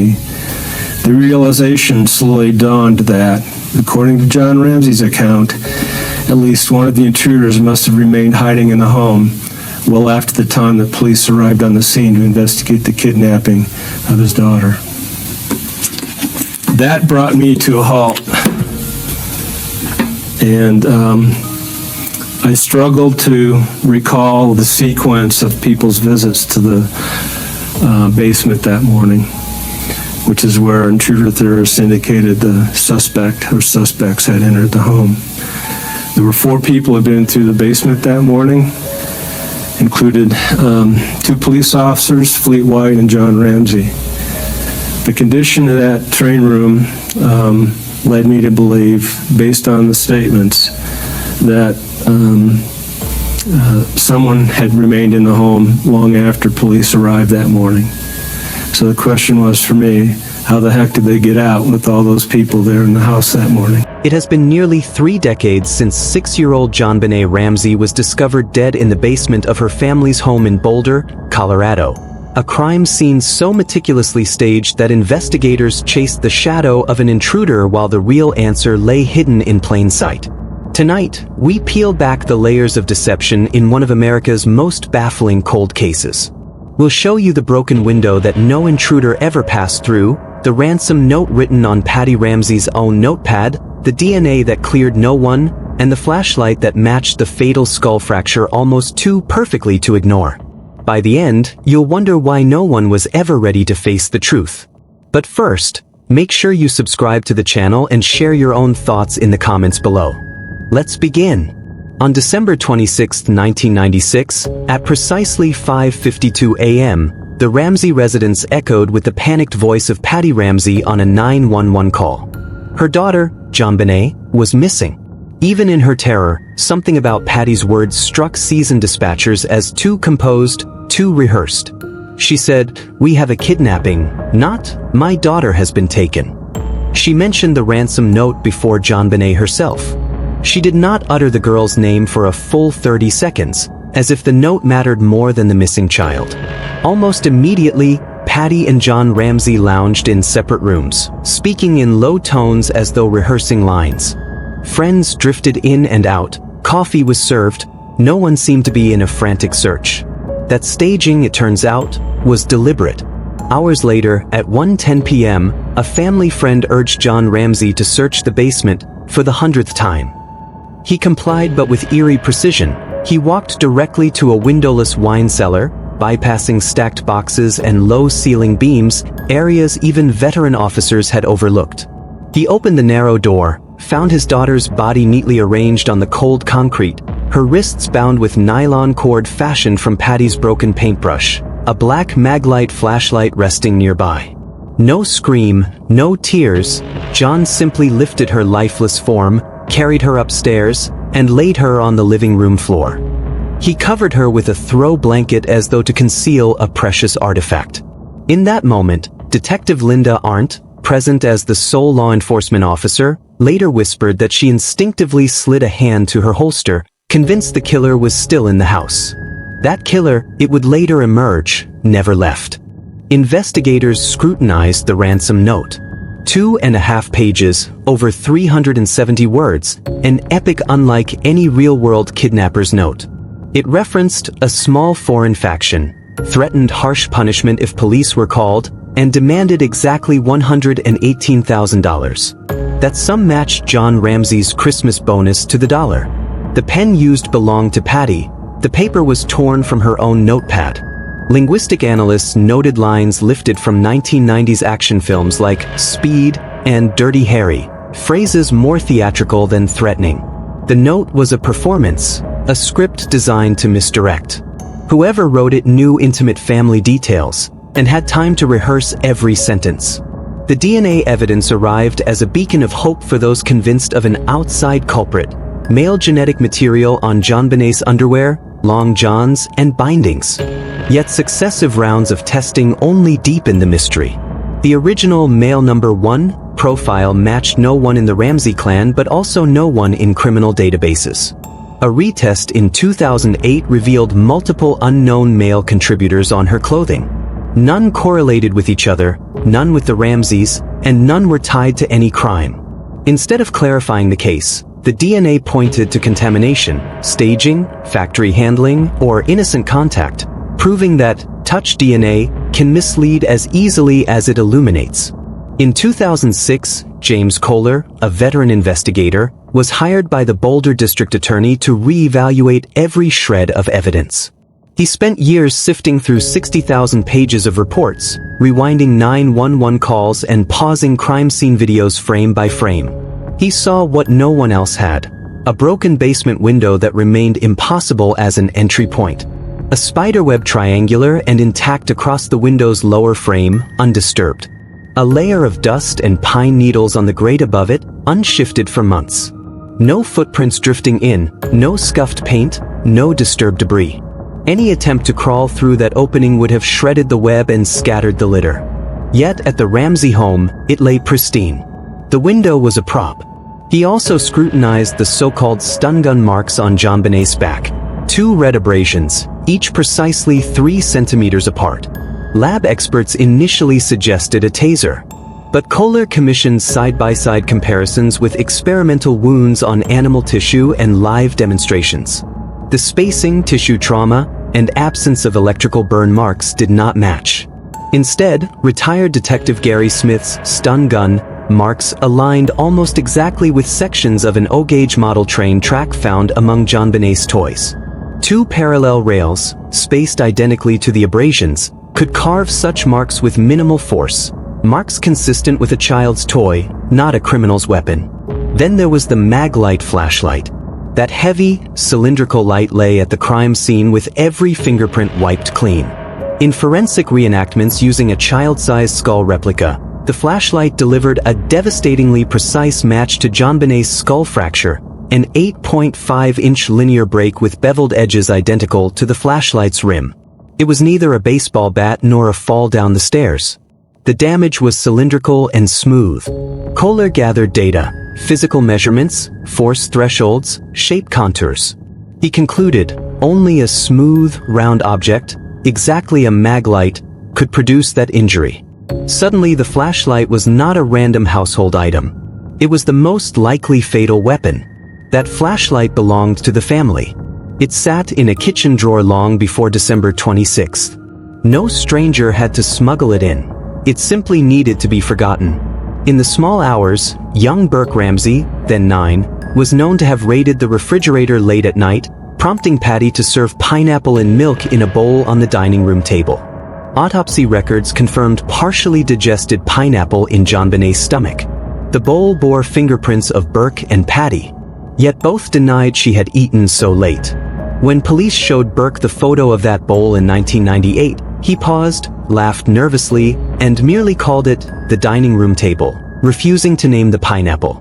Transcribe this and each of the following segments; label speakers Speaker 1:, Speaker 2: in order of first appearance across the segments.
Speaker 1: The realization slowly dawned that, according to John Ramsey's account, at least one of the intruders must have remained hiding in the home well after the time that police arrived on the scene to investigate the kidnapping of his daughter. That brought me to a halt, and I struggled to recall the sequence of people's visits to the basement that morning, which is where intruder theorists indicated the suspect or suspects had entered the home. There were 4 people who had been through the basement that morning, included 2 police officers, Fleet White and John Ramsey. The condition of that train room led me to believe, based on the statements, that someone had remained in the home long after police arrived that morning. So the question was for me, how the heck did they get out with all those people there in the house that morning?
Speaker 2: It has been nearly 3 decades since 6-year-old JonBenét Ramsey was discovered dead in the basement of her family's home in Boulder, Colorado. A crime scene so meticulously staged that investigators chased the shadow of an intruder while the real answer lay hidden in plain sight. Tonight, we peel back the layers of deception in one of America's most baffling cold cases. We'll show you the broken window that no intruder ever passed through, the ransom note written on Patty Ramsey's own notepad, the DNA that cleared no one, and the flashlight that matched the fatal skull fracture almost too perfectly to ignore. By the end, you'll wonder why no one was ever ready to face the truth. But first, make sure you subscribe to the channel and share your own thoughts in the comments below. Let's begin. On December 26, 1996, at precisely 5:52 a.m., the Ramsey residence echoed with the panicked voice of Patty Ramsey on a 911 call. Her daughter, JonBenét, was missing. Even in her terror, something about Patty's words struck seasoned dispatchers as too composed, too rehearsed. She said, "We have a kidnapping, not, my daughter has been taken." She mentioned the ransom note before JonBenét herself. She did not utter the girl's name for a full 30 seconds, as if the note mattered more than the missing child. Almost immediately, Patty and John Ramsey lounged in separate rooms, speaking in low tones as though rehearsing lines. Friends drifted in and out, coffee was served, no one seemed to be in a frantic search. That staging, it turns out, was deliberate. Hours later, at 1:10 p.m., a family friend urged John Ramsey to search the basement for the 100th time. He complied, but with eerie precision. He walked directly to a windowless wine cellar, bypassing stacked boxes and low-ceiling beams, areas even veteran officers had overlooked. He opened the narrow door, found his daughter's body neatly arranged on the cold concrete, her wrists bound with nylon cord fashioned from Patty's broken paintbrush, a black MagliteFlashlight resting nearby. No scream, no tears, John simply lifted her lifeless form, carried her upstairs, and laid her on the living room floor. He covered her with a throw blanket as though to conceal a precious artifact. In that moment, Detective Linda Arndt, present as the sole law enforcement officer, later whispered that she instinctively slid a hand to her holster, convinced the killer was still in the house. That killer, it would later emerge, never left. Investigators scrutinized the ransom note. 2.5 pages, over 370 words, an epic unlike any real-world kidnapper's note. It referenced a small foreign faction, threatened harsh punishment if police were called, and demanded exactly $118,000. That sum matched John Ramsey's Christmas bonus to the dollar. The pen used belonged to Patty. The paper was torn from her own notepad. Linguistic analysts noted lines lifted from 1990s action films like Speed and Dirty Harry, phrases more theatrical than threatening. The note was a performance, a script designed to misdirect. Whoever wrote it knew intimate family details, and had time to rehearse every sentence. The DNA evidence arrived as a beacon of hope for those convinced of an outside culprit. Male genetic material on JonBenét's underwear, long johns, and bindings. Yet successive rounds of testing only deepened the mystery. The original male number 1 profile matched no one in the Ramsey clan, but also no one in criminal databases. A retest in 2008 revealed multiple unknown male contributors on her clothing. None correlated with each other, none with the Ramseys, and none were tied to any crime. Instead of clarifying the case, the DNA pointed to contamination, staging, factory handling, or innocent contact, proving that touch DNA can mislead as easily as it illuminates. In 2006, James Kohler, a veteran investigator, was hired by the Boulder District Attorney to re-evaluate every shred of evidence. He spent years sifting through 60,000 pages of reports, rewinding 911 calls and pausing crime scene videos frame by frame. He saw what no one else had: a broken basement window that remained impossible as an entry point, a spiderweb triangular and intact across the window's lower frame, undisturbed, a layer of dust and pine needles on the grate above it, unshifted for months. No footprints drifting in, no scuffed paint, no disturbed debris. Any attempt to crawl through that opening would have shredded the web and scattered the litter. Yet at the Ramsey home, it lay pristine. The window was a prop. He also scrutinized the so-called stun gun marks on JonBenét's back. 2 red abrasions, each precisely 3 centimeters apart. Lab experts initially suggested a taser, but Kohler commissioned side-by-side comparisons with experimental wounds on animal tissue and live demonstrations. The spacing, tissue trauma, and absence of electrical burn marks did not match. Instead, retired Detective Gary Smith's stun gun marks aligned almost exactly with sections of an O-gauge model train track found among JonBenét's toys. 2 parallel rails, spaced identically to the abrasions, could carve such marks with minimal force, marks consistent with a child's toy, not a criminal's weapon. Then there was the MagliteFlashlight. That heavy, cylindrical light lay at the crime scene with every fingerprint wiped clean. In forensic reenactments using a child-sized skull replica, the flashlight delivered a devastatingly precise match to JonBenét's skull fracture, an 8.5-inch linear break with beveled edges identical to the flashlight's rim. It was neither a baseball bat nor a fall down the stairs. The damage was cylindrical and smooth. Kohler gathered data, physical measurements, force thresholds, shape contours. He concluded only a smooth, round object, exactly a Maglite, could produce that injury. Suddenly the flashlight was not a random household item. It was the most likely fatal weapon. That flashlight belonged to the family. It sat in a kitchen drawer long before December 26th. No stranger had to smuggle it in. It simply needed to be forgotten. In the small hours, young Burke Ramsey, then 9, was known to have raided the refrigerator late at night, prompting Patty to serve pineapple and milk in a bowl on the dining room table. Autopsy records confirmed partially digested pineapple in JonBenét's stomach. The bowl bore fingerprints of Burke and Patty, yet both denied she had eaten so late. When police showed Burke the photo of that bowl in 1998, he paused, laughed nervously, and merely called it the dining room table, refusing to name the pineapple.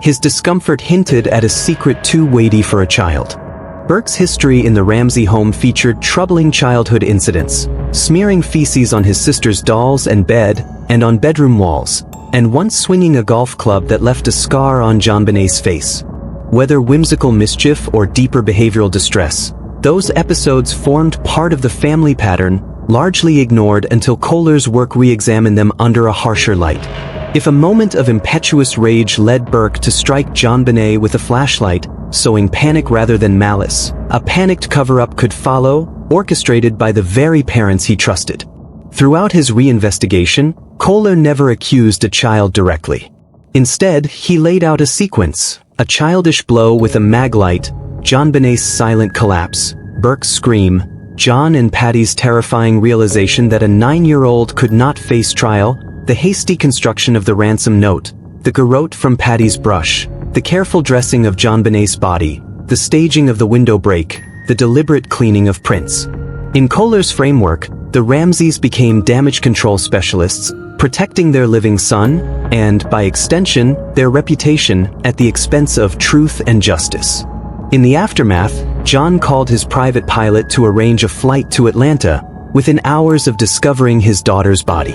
Speaker 2: His discomfort hinted at a secret too weighty for a child. Burke's history in the Ramsey home featured troubling childhood incidents, smearing feces on his sister's dolls and bed, and on bedroom walls, and once swinging a golf club that left a scar on JonBenét's face. Whether whimsical mischief or deeper behavioral distress, those episodes formed part of the family pattern, largely ignored until Kohler's work re-examined them under a harsher light. If a moment of impetuous rage led Burke to strike JonBenet with a flashlight, sowing panic rather than malice, a panicked cover-up could follow, orchestrated by the very parents he trusted. Throughout his reinvestigation, Kohler never accused a child directly. Instead, he laid out a sequence: a childish blow with a Maglite, JonBenet's silent collapse, Burke's scream, John and Patty's terrifying realization that a 9-year-old could not face trial, the hasty construction of the ransom note, the garrote from Patty's brush, the careful dressing of JonBenet's body, the staging of the window break, the deliberate cleaning of prints. In Kohler's framework, the Ramseys became damage control specialists, protecting their living son, and, by extension, their reputation, at the expense of truth and justice. In the aftermath, John called his private pilot to arrange a flight to Atlanta, within hours of discovering his daughter's body.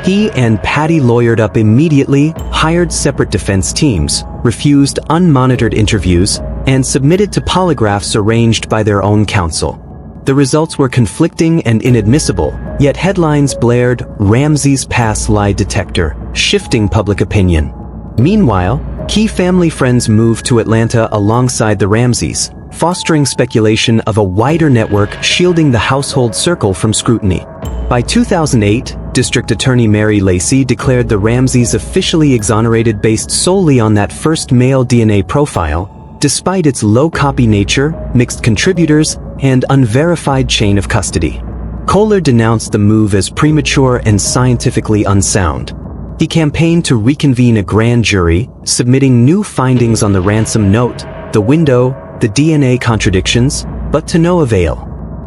Speaker 2: He and Patty lawyered up immediately, hired separate defense teams, refused unmonitored interviews, and submitted to polygraphs arranged by their own counsel. The results were conflicting and inadmissible, yet headlines blared, "Ramsey's past lie detector, shifting public opinion." Meanwhile, key family friends moved to Atlanta alongside the Ramseys, fostering speculation of a wider network shielding the household circle from scrutiny. By 2008, District Attorney Mary Lacey declared the Ramseys officially exonerated based solely on that first male DNA profile, despite its low-copy nature, mixed contributors, and unverified chain of custody. Kohler denounced the move as premature and scientifically unsound. He campaigned to reconvene a grand jury, submitting new findings on the ransom note, the window, the DNA contradictions, but to no avail.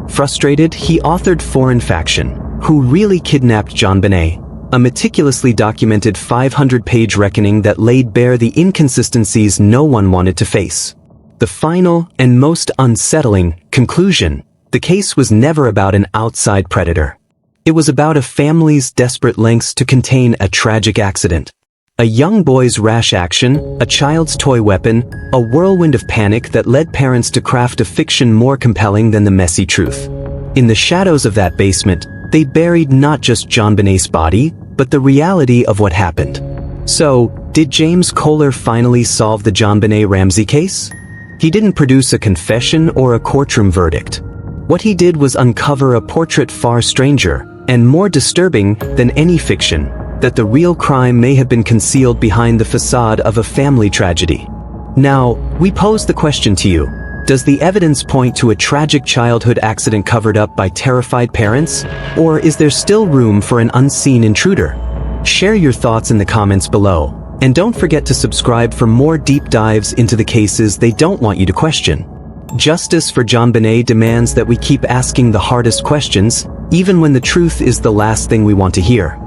Speaker 2: Frustrated, he authored Foreign Faction, Who Really Kidnapped JonBenét, a meticulously documented 500-page reckoning that laid bare the inconsistencies no one wanted to face. The final, and most unsettling, conclusion: the case was never about an outside predator. It was about a family's desperate lengths to contain a tragic accident. A young boy's rash action, a child's toy weapon, a whirlwind of panic that led parents to craft a fiction more compelling than the messy truth. In the shadows of that basement, they buried not just JonBenét's body, but the reality of what happened. So, did James Kohler finally solve the JonBenét Ramsey case? He didn't produce a confession or a courtroom verdict. What he did was uncover a portrait far stranger, and more disturbing than any fiction, that the real crime may have been concealed behind the facade of a family tragedy. Now, we pose the question to you: does the evidence point to a tragic childhood accident covered up by terrified parents, or is there still room for an unseen intruder? Share your thoughts in the comments below, and don't forget to subscribe for more deep dives into the cases they don't want you to question. Justice for JonBenét demands that we keep asking the hardest questions, even when the truth is the last thing we want to hear.